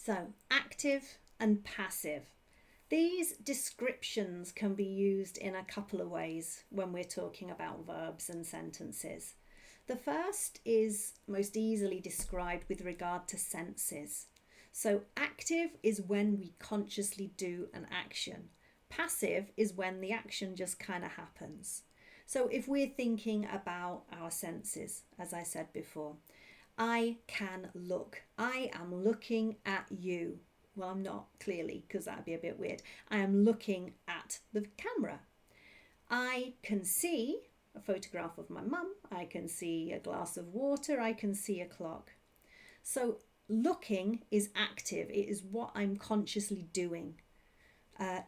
So, active and passive. These descriptions can be used in a couple of ways when we're talking about verbs and sentences. The first is most easily described with regard to senses. So, active is when we consciously do an action. Passive is when the action just kind of happens. So, if we're thinking about our senses, as I said before, I can look. I am looking at you. Well, I'm not clearly because that'd be a bit weird. I am looking at the camera. I can see a photograph of my mum. I can see a glass of water. I can see a clock. So looking is active. It is what I'm consciously doing.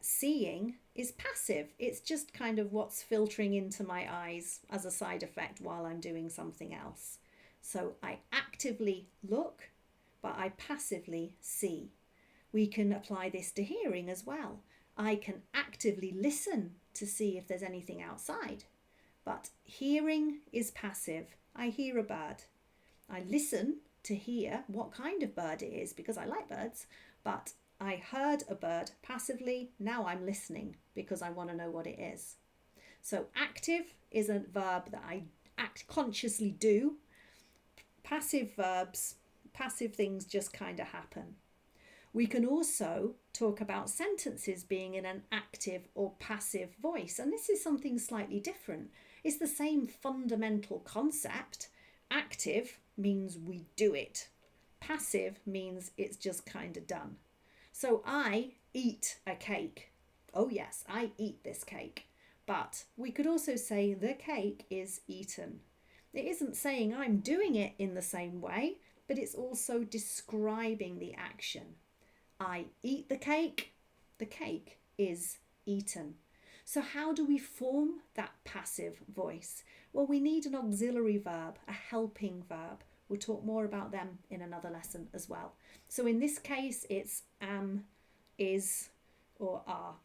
Seeing is passive. It's just kind of what's filtering into my eyes as a side effect while I'm doing something else. So I actively look, but I passively see. We can apply this to hearing as well. I can actively listen to see if there's anything outside, but hearing is passive. I hear a bird. I listen to hear what kind of bird it is because I like birds, but I heard a bird passively. Now I'm listening because I want to know what it is. So active is a verb that I consciously do. Passive verbs, passive things just kind of happen. We can also talk about sentences being in an active or passive voice, and this is something slightly different. It's the same fundamental concept. Active means we do it. Passive means it's just kind of done. So I eat a cake. Oh yes, I eat this cake. But we could also say the cake is eaten. It isn't saying I'm doing it in the same way, but it's also describing the action. I eat the cake is eaten. So how do we form that passive voice? Well, we need an auxiliary verb, a helping verb. We'll talk more about them in another lesson as well. So in this case, it's am, is, or are.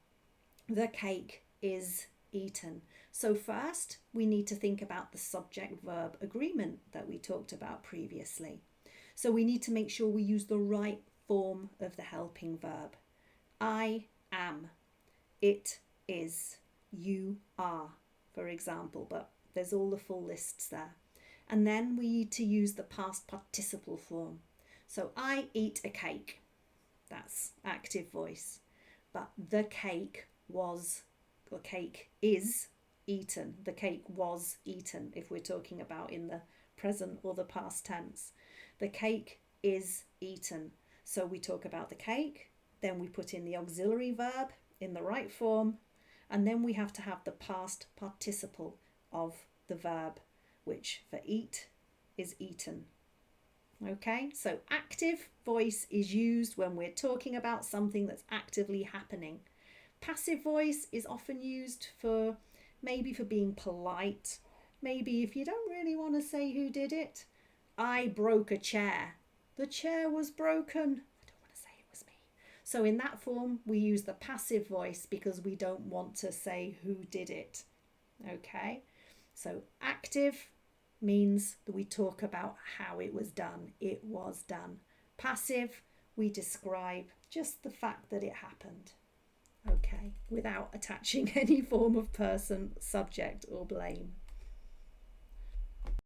The cake is eaten. So first, we need to think about the subject-verb agreement that we talked about previously. So we need to make sure we use the right form of the helping verb. I am, it is, you are, for example, but there's all the full lists there. And then we need to use the past participle form. So I eat a cake. That's active voice. But the cake is eaten. The cake was eaten if we're talking about in the present or the past tense. The cake is eaten. So we talk about the cake, then we put in the auxiliary verb in the right form, and then we have to have the past participle of the verb, which for eat is eaten. Okay, so active voice is used when we're talking about something that's actively happening. Passive voice is often used for maybe for being polite, maybe if you don't really want to say who did it. I broke a chair. The chair was broken. I don't want to say it was me. So in that form, we use the passive voice because we don't want to say who did it. Okay, so active means that we talk about how it was done. It was done. Passive, we describe just the fact that it happened. Okay, without attaching any form of person, subject, or blame.